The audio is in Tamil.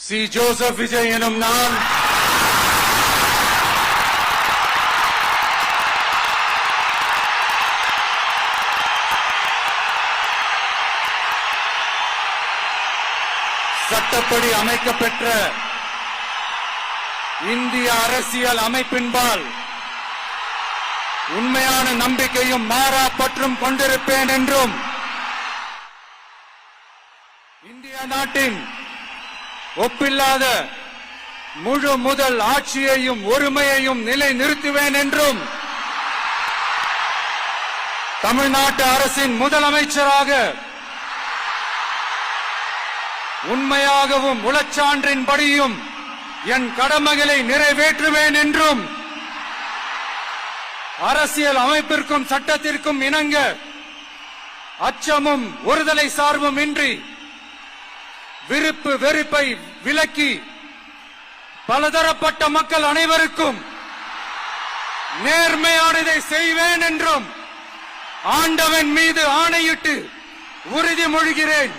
சி. ஜோசப் விஜய் எனும் நான் சட்டப்படி அமைக்கப்பெற்ற இந்திய அரசியல் அமைப்பின்பால் உண்மையான நம்பிக்கையும் மாறா பற்றும் கொண்டிருப்பேன் என்றும் இந்திய நாட்டின் ஒப்பில்லாத முழு முதல் ஆட்சியையும் ஒருமையையும் நிலை நிறுத்துவேன் என்றும் தமிழ்நாட்டு அரசின் முதலமைச்சராக உண்மையாகவும் உளச்சான்றின்படியும் என் கடமைகளை நிறைவேற்றுவேன் என்றும் அரசியல் அமைப்பிற்கும் சட்டத்திற்கும் இணங்க அச்சமும் ஒருதலை சார்பும் இன்றி விருப்பு வெறுப்பை விலக்கி பலதரப்பட்ட மக்கள் அனைவருக்கும் நேர்மையானதை செய்வேன் என்றும் ஆண்டவன் மீது ஆணையிட்டு உறுதிமொழிகிறேன்.